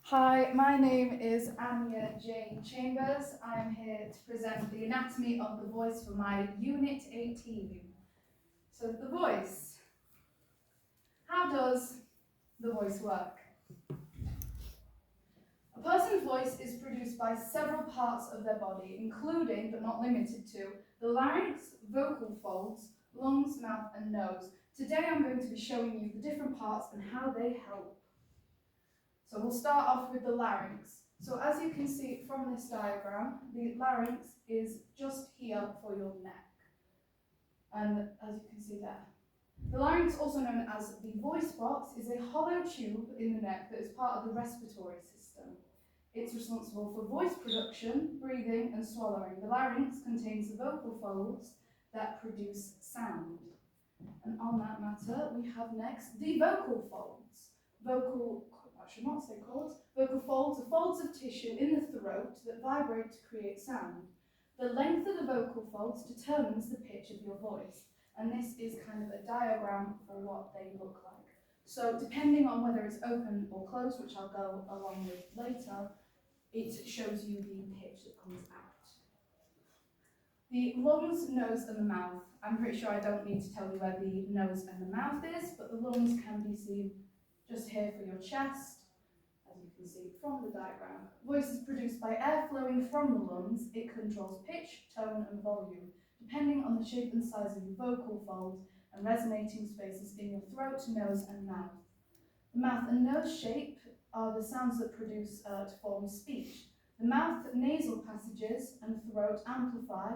Hi, my name is Anya-Jayne Chambers. I'm here to present the anatomy of the voice for my Unit 18. So the voice. How does the voice work? A person's voice is produced by several parts of their body, including, but not limited to, the larynx, vocal folds, lungs, mouth, and nose. Today I'm going to be showing you the different parts and how they help. So we'll start off with the larynx. So as you can see from this diagram, the larynx is just here for your neck. And as you can see there. The larynx, also known as the voice box, is a hollow tube in the neck that is part of the respiratory system. It's responsible for voice production, breathing, and swallowing. The larynx contains the vocal folds that produce sound. And on that matter, we have next the vocal folds. I should not say cords. Vocal folds are folds of tissue in the throat that vibrate to create sound. The length of the vocal folds determines the pitch of your voice. And this is kind of a diagram for what they look like. So depending on whether it's open or closed, which I'll go along with later, it shows you the pitch that comes out. The lungs, nose, and the mouth. I'm pretty sure I don't need to tell you where the nose and the mouth is, but the lungs can be seen just here for your chest, as you can see from the diagram. Voice is produced by air flowing from the lungs. It controls pitch, tone, and volume, depending on the shape and size of your vocal folds and resonating spaces in your throat, nose, and mouth. The mouth and nose shape are the sounds that produce to form speech. The mouth, nasal passages, and throat amplify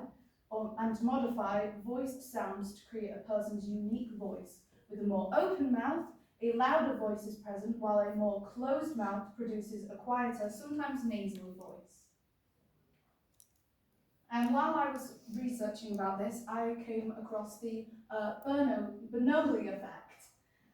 and modify voiced sounds to create a person's unique voice. With a more open mouth, a louder voice is present, while a more closed mouth produces a quieter, sometimes nasal voice. And while I was researching about this, I came across the Bernoulli effect.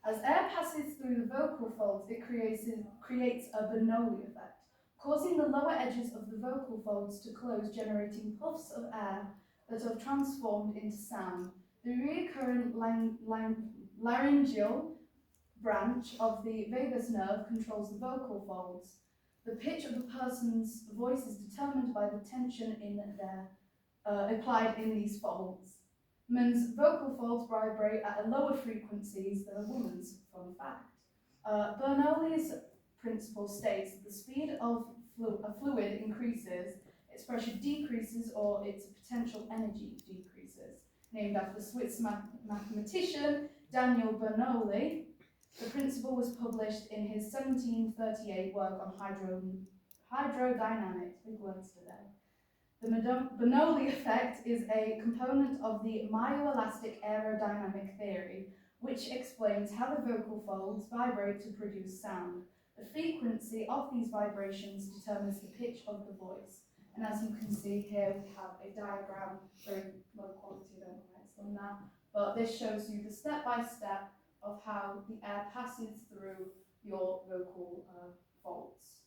As air passes through the vocal folds, it creates a Bernoulli effect, causing the lower edges of the vocal folds to close, generating puffs of air that are transformed into sound. The recurrent laryngeal branch of the vagus nerve controls the vocal folds. The pitch of a person's voice is determined by the tension in their applied in these folds. Men's vocal folds vibrate at lower frequencies than a woman's, fun fact. Bernoulli's principle states that the speed of a fluid increases, its pressure decreases, or its potential energy decreases. Named after the Swiss mathematician Daniel Bernoulli, the principle was published in his 1738 work on hydrodynamics. Big words today. The Bernoulli effect is a component of the myoelastic aerodynamic theory, which explains how the vocal folds vibrate to produce sound. The frequency of these vibrations determines the pitch of the voice. And as you can see here, we have a diagram, very low quality, I don't know why it's done that, but this shows you the step-by-step of how the air passes through your vocal folds.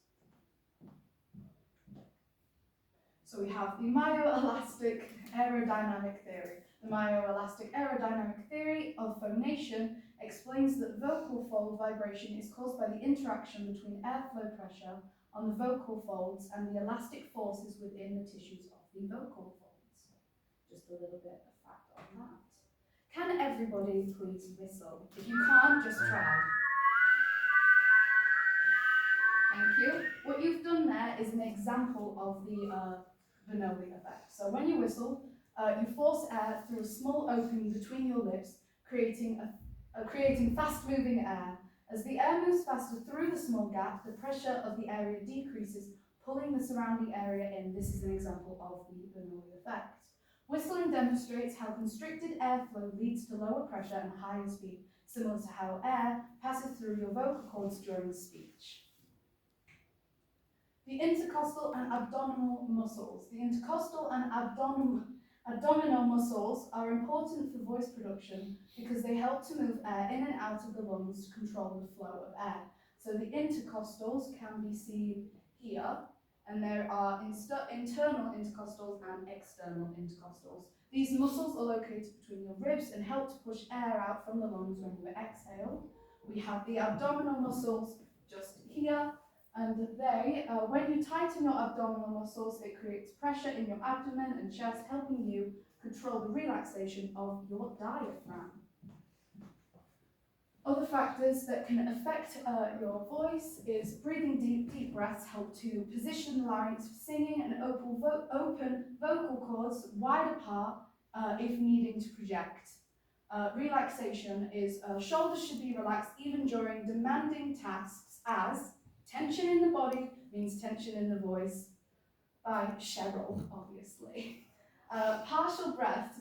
So we have the myoelastic aerodynamic theory. The myoelastic aerodynamic theory of phonation explains that vocal fold vibration is caused by the interaction between airflow pressure on the vocal folds and the elastic forces within the tissues of the vocal folds. Just a little bit of fact on that. Can everybody please whistle? If you can't, just try. Thank you. What you've done there is an example of the Bernoulli effect. So when you whistle, you force air through a small opening between your lips, creating fast-moving air. As the air moves faster through the small gap, the pressure of the area decreases, pulling the surrounding area in. This is an example of the Bernoulli effect. Whistling demonstrates how constricted airflow leads to lower pressure and higher speed, similar to how air passes through your vocal cords during speech. The intercostal and abdominal muscles. The intercostal and abdominal muscles are important for voice production because they help to move air in and out of the lungs to control the flow of air. So the intercostals can be seen here, and there are internal intercostals and external intercostals. These muscles are located between your ribs and help to push air out from the lungs when you exhale. We have the abdominal muscles just here, And when you tighten your abdominal muscles, it creates pressure in your abdomen and chest, helping you control the relaxation of your diaphragm. Other factors that can affect your voice is breathing deep breaths help to position the larynx for singing and open vocal cords wide apart if needing to project. Relaxation is shoulders should be relaxed even during demanding tasks, as tension in the body means tension in the voice, by Cheryl, obviously. Partial breaths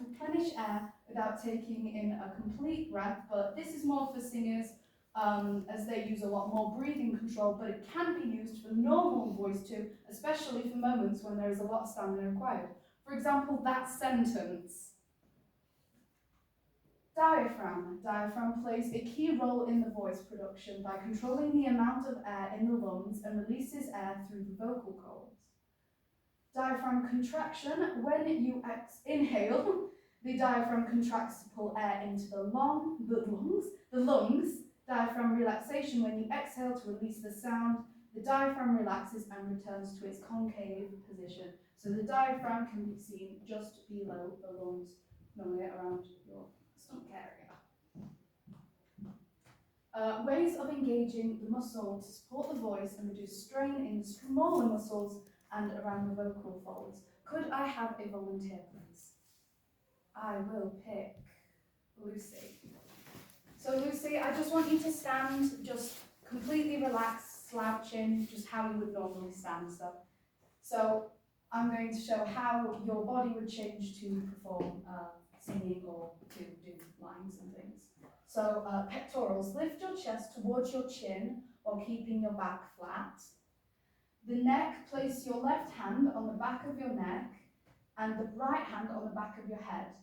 replenish air without taking in a complete breath, but this is more for singers as they use a lot more breathing control, but it can be used for normal voice too, especially for moments when there is a lot of stamina required. For example, that sentence. Diaphragm. Diaphragm plays a key role in the voice production by controlling the amount of air in the lungs and releases air through the vocal cords. Diaphragm contraction. When you inhale, the diaphragm contracts to pull air into the lungs. Diaphragm relaxation. When you exhale to release the sound, the diaphragm relaxes and returns to its concave position. So the diaphragm can be seen just below the lungs, normally around your stomach area. Ways of engaging the muscle to support the voice and reduce strain in smaller muscles and around the vocal folds. Could I have a volunteer, please? I will pick Lucy. So Lucy, I just want you to stand just completely relaxed, slouching, just how you would normally stand. So I'm going to show how your body would change to perform singing or to do lines and things. So pectorals, lift your chest towards your chin while keeping your back flat. The neck, place your left hand on the back of your neck and the right hand on the back of your head.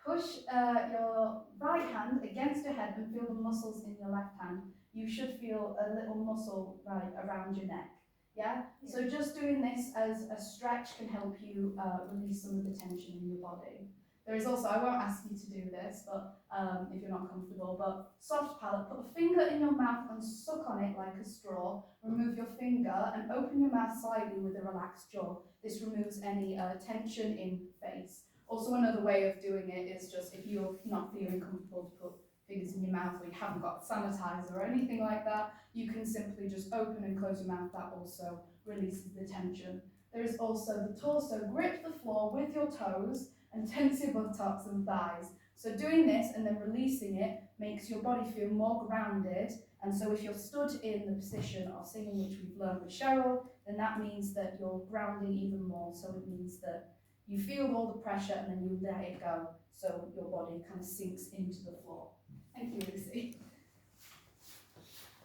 Push your right hand against your head and feel the muscles in your left hand. You should feel a little muscle right around your neck. Yeah? So just doing this as a stretch can help you release some of the tension in your body. There is also, I won't ask you to do this, but if you're not comfortable, but soft palate, put a finger in your mouth and suck on it like a straw. Remove your finger and open your mouth slightly with a relaxed jaw. This removes any tension in face. Also, another way of doing it is just if you're not feeling comfortable to put fingers in your mouth or you haven't got sanitizer or anything like that, you can simply just open and close your mouth. That also releases the tension. There is also the torso. Grip the floor with your toes and tense your buttocks and thighs. So doing this and then releasing it makes your body feel more grounded. And so if you're stood in the position of singing, which we've learned with Cheryl, then that means that you're grounding even more. So it means that you feel all the pressure and then you let it go. So your body kind of sinks into the floor. Thank you, Lucy.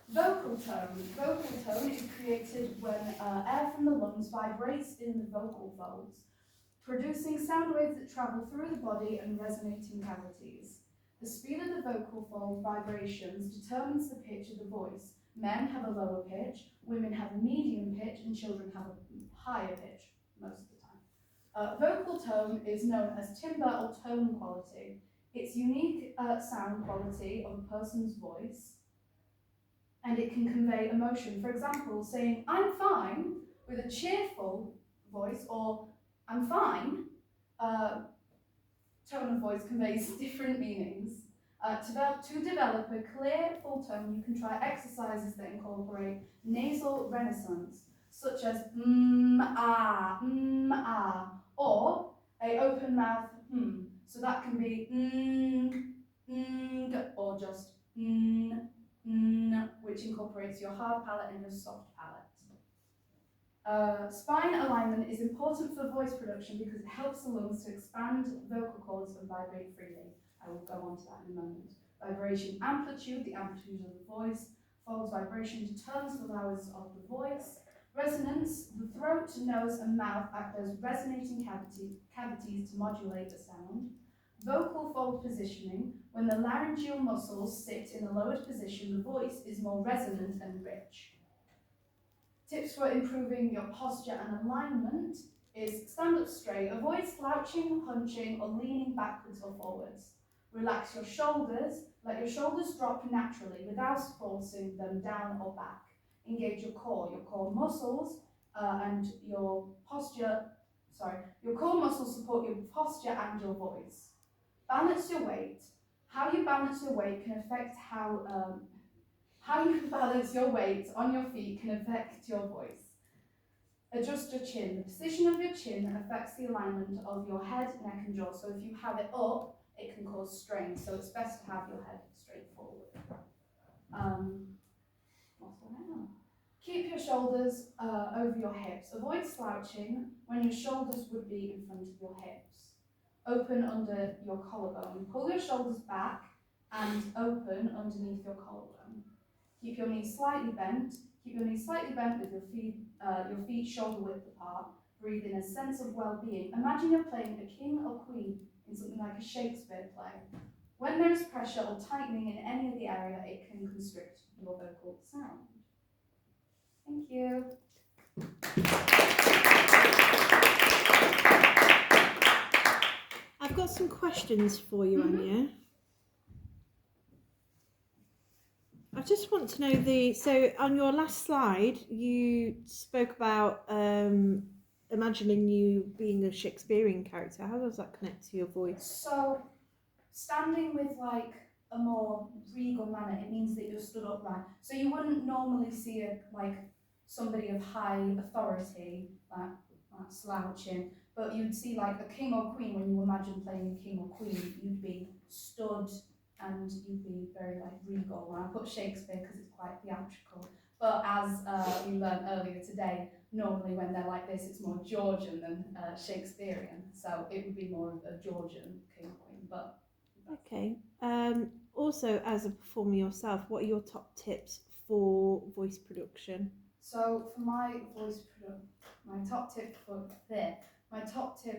Vocal tone. Vocal tone is created when air from the lungs vibrates in the vocal folds, producing sound waves that travel through the body and resonating cavities. The speed of the vocal fold vibrations determines the pitch of the voice. Men have a lower pitch, women have a medium pitch, and children have a higher pitch most of the time. Vocal tone is known as timbre or tone quality. It's unique sound quality of a person's voice, and it can convey emotion. For example, saying, "I'm fine," with a cheerful voice, or "I'm fine," tone of voice conveys different meanings. To develop a clear full tone, you can try exercises that incorporate nasal renaissance, such as ah, or a open mouth So that can be or just which incorporates your hard palate and your soft palate. Spine alignment is important for voice production because it helps the lungs to expand vocal cords and vibrate freely. I will go on to that in a moment. Vibration amplitude, the amplitude of the voice. Folds vibration determines the loudness of the voice. Resonance, the throat, nose and mouth act as resonating cavities to modulate the sound. Vocal fold positioning, when the laryngeal muscles sit in a lowered position, the voice is more resonant and rich. Tips for improving your posture and alignment is stand up straight, avoid slouching, hunching or leaning backwards or forwards. Relax your shoulders, let your shoulders drop naturally without forcing them down or back. engage your core muscles and your posture. Sorry, your core muscles support your posture and your voice. Balance your weight. How you balance your weight can affect how you balance your weight on your feet can affect your voice. Adjust your chin. The position of your chin affects the alignment of your head, neck and jaw. So if you have it up, it can cause strain. So it's best to have your head straight forward. What's going on? Keep your shoulders over your hips. Avoid slouching when your shoulders would be in front of your hips. Open under your collarbone. Pull your shoulders back and open underneath your collarbone. Keep your knees slightly bent. Keep your knees slightly bent with your feet shoulder width apart. Breathe in a sense of well-being. Imagine you're playing a king or queen in something like a Shakespeare play. When there is pressure or tightening in any of the area, it can constrict your vocal sound. Thank you. I've got some questions for you, Anya. I just want to know so on your last slide, you spoke about imagining you being a Shakespearean character. How does that connect to your voice? So, standing with like a more regal manner, it means that you're stood upright. So you wouldn't normally see somebody of high authority, like slouching, but you'd see like a king or queen. When you imagine playing a king or queen, you'd be stood and you'd be very like regal. And I put Shakespeare because it's quite theatrical. But as we learned earlier today, normally when they're like this, it's more Georgian than Shakespearean. So it would be more of a Georgian king or queen. But okay. Also, as a performer yourself, what are your top tips for voice production? So for my top tip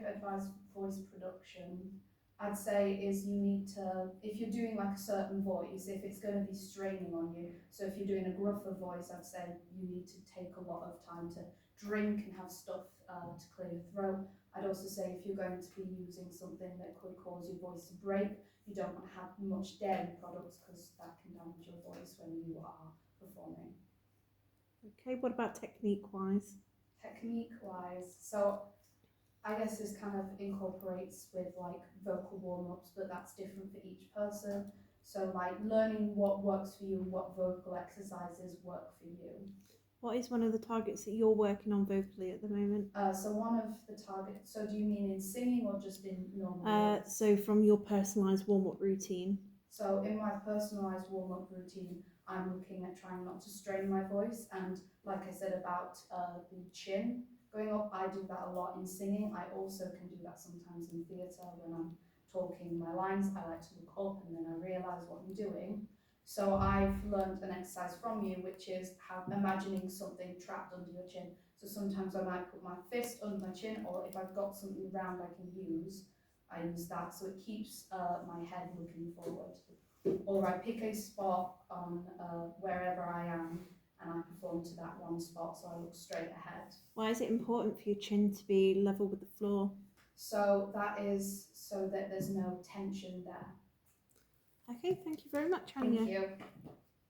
advice for voice production, I'd say is you need to, if you're doing like a certain voice, if it's going to be straining on you, so if you're doing a gruffer voice, I'd say you need to take a lot of time to drink and have stuff to clear your throat. I'd also say if you're going to be using something that could cause your voice to break, you don't want to have much dairy products because that can damage your voice when you are performing. Okay, what about technique-wise? Technique-wise, so I guess this kind of incorporates with like vocal warm-ups, but that's different for each person. So like learning what works for you, what vocal exercises work for you. What is one of the targets that you're working on vocally at the moment? So one of the targets, so do you mean in singing or just in normal? So from your personalised warm-up routine. So in my personalised warm-up routine, I'm looking at trying not to strain my voice, and like I said about the chin going up, I do that a lot in singing. I also can do that sometimes in theatre when I'm talking my lines. I like to look up and then I realise what I'm doing. So I've learned an exercise from you, which is imagining something trapped under your chin. So sometimes I might put my fist under my chin, or if I've got something round I can use, I use that, so it keeps my head looking forward. Or I pick a spot on wherever I am and I perform to that one spot, so I look straight ahead. Why is it important for your chin to be level with the floor? So that is so that there's no tension there. Okay, thank you very much, Anya. Thank you.